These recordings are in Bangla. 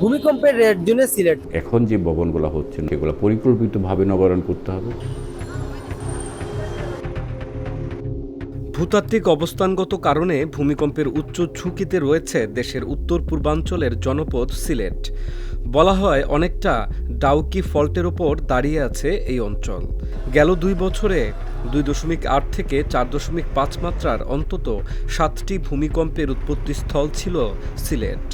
ভূমিকম্পের রেড জোনে সিলেট। এখন যে ভবনগুলো হচ্ছে সেগুলো পরিকল্পিতভাবে নবায়ন করতে হবে। ভূতাত্ত্বিক অবস্থানগত কারণে ভূমিকম্পের উচ্চ ঝুঁকিতে রয়েছে দেশের উত্তর পূর্বাঞ্চলের জনপদ সিলেট। বলা হয় অনেকটা ডাউকি ফল্টের ওপর দাঁড়িয়ে আছে এই অঞ্চল। গেল ২ বছরে ২.৮ থেকে ৪.৫ মাত্রার অন্তত ৭টি ভূমিকম্পের উৎপত্তিস্থল ছিল সিলেট।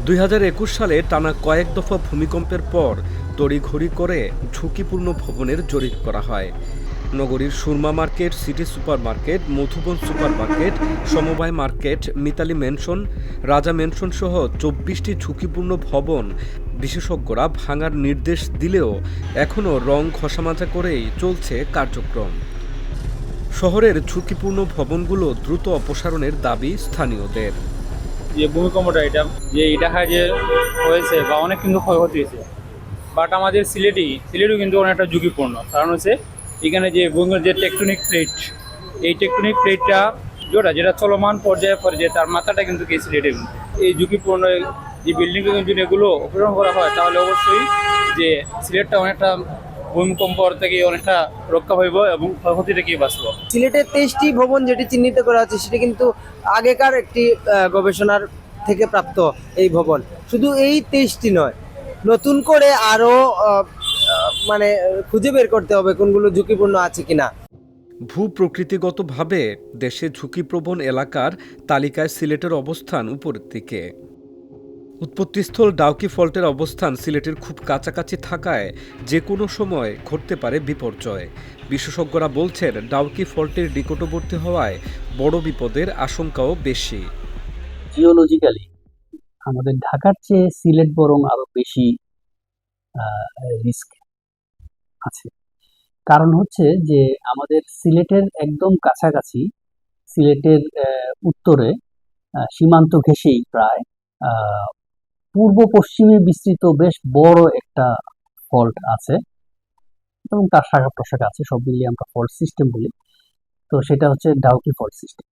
২০২১ সালে টানা কয়েক দফা ভূমিকম্পের পর তড়িঘড়ি করে ঝুঁকিপূর্ণ ভবনের জরিপ করা হয়। নগরীর Surma market, city super market, Madhuban super market, সমবায় মার্কেট, মিতালি ম্যানশন, রাজা ম্যানশন সহ ২৪টি ঝুঁকিপূর্ণ ভবন বিশেষজ্ঞরা ভাঙার নির্দেশ দিলেও এখনও রং ঘষামাজা করেই চলছে কার্যক্রম। শহরের ঝুঁকিপূর্ণ ভবনগুলো দ্রুত অপসারণের দাবি স্থানীয়দের। যে ভূমিকম্পটা এটা যে হয়েছে বা অনেক কিন্তু ক্ষয়ক্ষতি হয়েছে, বাট আমাদের সিলেটও কিন্তু অনেকটা ঝুঁকিপূর্ণ। কারণ হচ্ছে এখানে যে ভূমির যে টেকটনিক প্লেট, এই টেকটনিক প্লেটটা যেটা চলমান পর্যায়ে তার মাথাটা কিন্তু কি সিলেটে এই ঝুঁকিপূর্ণ যে বিল্ডিং যদি এগুলো অপসারণ করা হয় তাহলে অবশ্যই যে সিলেটটা অনেকটা ভূমিকম্প থেকে অনেকটা রক্ষা পাইব এবং ক্ষয়ক্ষতি থেকে বাঁচব। সিলেটের 23টি ভবন যেটি চিহ্নিত করা হচ্ছে সেটি কিন্তু আগেকার একটি গবেষণার থেকে প্রাপ্ত এই ভবন। শুধু এই 23টি নয়, নতুন করে আরো মানে খুঁজে বের করতে হবে কোনগুলো ঝুঁকিপূর্ণ আছে কিনা। ভূপ্রকৃতিগতভাবে দেশে ঝুঁকিপ্রবণ এলাকার তালিকায় সিলেটের অবস্থান উপরের দিকে। উৎপত্তিস্থল ডাউকি ফল্টের অবস্থান সিলেটের খুব কাছাকাছি থাকায় যে কোনো সময় ঘটতে পারে বিপর্যয়। বিশেষজ্ঞরা বলছেন ডাউকি ফল্টের নিকটবর্তী হওয়ায় বড় বিপদের আশঙ্কাও বেশি। জিওলজিক্যালি আমাদের ঢাকার চেয়ে সিলেট বরং আরো বেশি রিস্ক আছে। কারণ হচ্ছে যে আমাদের সিলেটের একদম কাছাকাছি, সিলেটের উত্তরে সীমান্ত ঘেঁষেই প্রায় পূর্ব পশ্চিমে বিস্তৃত বেশ বড় একটা ফল্ট আছে এবং তার শাখা প্রশাখা আছে, সব মিলিয়ে আমরা ফল্ট সিস্টেম বলি। তো সেটা হচ্ছে ডাউকি ফল্ট সিস্টেম।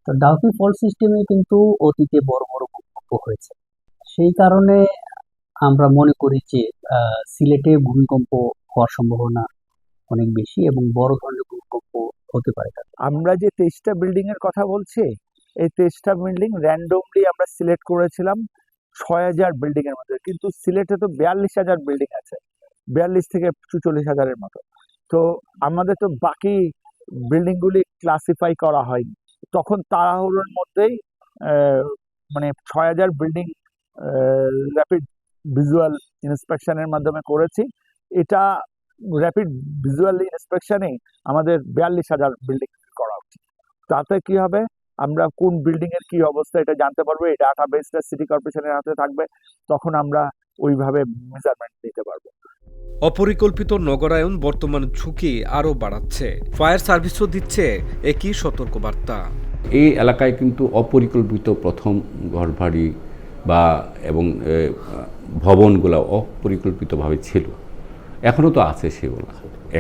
তো ডাউকি ফল্ট সিস্টেমে কিন্তু অতীতে বড় বড় ভূমিকম্প হয়েছে। সেই কারণে আমরা মনে করি যে সিলেটে ভূমিকম্প হওয়ার সম্ভাবনা অনেক বেশি এবং বড় ধরনের ভূমিকম্প হতে পারে। আমরা যে 23টা বিল্ডিং এর কথা বলছি, এই 23টা বিল্ডিং র্যান্ডমলি আমরা সিলেক্ট করেছিলাম 6,000 বিল্ডিং এর মধ্যে, কিন্তু সিলেটে তো 42,000 বিল্ডিং আছে, 42 থেকে 44,000-এর মতো। তো আমাদের তো বাকি বিল্ডিং গুলি ক্লাসিফাই করা হয়নি, তখন তাড়াহুড়োর মধ্যেই মানে 6,000 বিল্ডিং র্যাপিড ভিজুয়াল ইন্সপেকশনের মাধ্যমে করেছি। এটা র্যাপিড ভিজুয়াল ইন্সপেকশনে আমাদের 42,000 বিল্ডিং করা উচিত। তাতে কি হবে, আমরা কোন বিল্ডিং এর কি অবস্থা এটা জানতে পারবো। এই ডাটাবেসটা সিটি কর্পোরেশনের হাতে থাকবে, তখন আমরা ওইভাবে মেজারমেন্ট নিতে পারবো। অপরিকল্পিত নগরায়ন বর্তমান ঝুঁকি আরও বাড়াচ্ছে। ফায়ার সার্ভিসও দিচ্ছে একই সতর্কবার্তা। এই এলাকায় কিন্তু অপরিকল্পিত প্রথম ঘরবাড়ি বা এবং ভবনগুলো অপরিকল্পিতভাবে ছিল, এখনও তো আছে সেগুলো।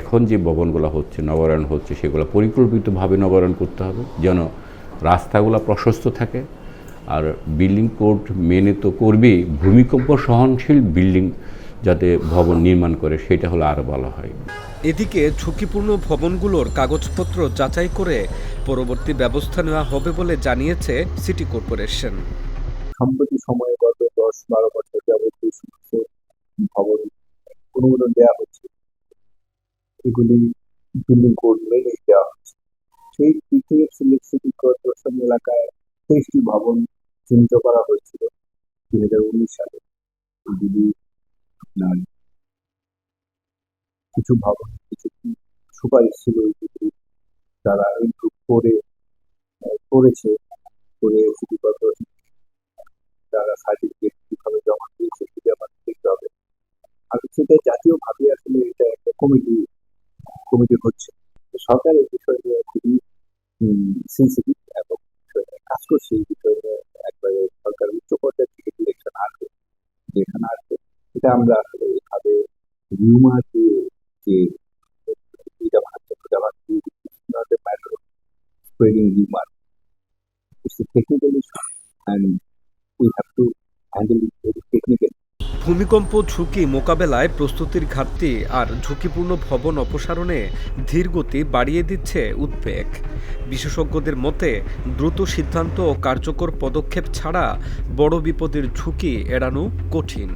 এখন যে ভবনগুলো হচ্ছে, নবায়ন হচ্ছে, সেগুলো পরিকল্পিতভাবে নবায়ন করতে হবে যেন রাস্তাগুলো প্রশস্ত থাকে। আর বিল্ডিং কোড মেনে তো করবেই, ভূমিকম্প সহনশীল বিল্ডিং যাতে ভবন নির্মাণ করে সেটা হলো আরও ভালো হয়। এদিকে ঝুঁকিপূর্ণ ভবনগুলোর কাগজপত্র যাচাই করে পরবর্তী ব্যবস্থা নেওয়া হবে বলে জানিয়েছে সিটি কর্পোরেশন। সম্প্রতি সময়ে গত 10-12 বছর যাবত যে সমস্ত ভবন অনুমোদন দেওয়া হচ্ছে, এগুলি বিল্ডিং কোড মেনে দেওয়া হচ্ছে। সেই দিকে সিলেট সিটি কর্পোরেশন এলাকায় 23টি ভবন চিহ্নিত করা হয়েছিল 2019 সালে। এগুলি আপনার কিছু ভবন, কিছু সুপারিশ ছিল, তারা ইমপ্রুভ করেছে করে সিটি কর্পোরেশন তারা সার্টিফিকেট কিভাবে জমা দিয়েছে সেটা আমাদের দেখতে হবে। আর সেটা জাতীয়ভাবে আসলে এটা একটা কমিটি হচ্ছে। সরকার এই বিষয় নিয়ে খুবই সেন্সিটিভ এবং কাজ করছে। এই বিষয়ে একবারে সরকার উচ্চ পর্যায়ে থেকে ডিরেকশন আসবে, যেখানে আসবে এটা আমরা আসলে এইভাবে রিউমার দিয়ে যে এটা ভাবছে ওটা ভাবছি matter of spreading rumour, it's a technical issue and we have to handle it very technically. ভূমিকম্প ঝুঁকি মোকাবেলায় প্রস্তুতির ঘাটতি আর ঝুঁকিপূর্ণ ভবন অপসারণে ধীরগতি বাড়িয়ে দিচ্ছে উদ্বেগ। বিশেষজ্ঞদের মতে দ্রুত সিদ্ধান্ত ও কার্যকর পদক্ষেপ ছাড়া বড় বিপদের ঝুঁকি এড়ানো কঠিন।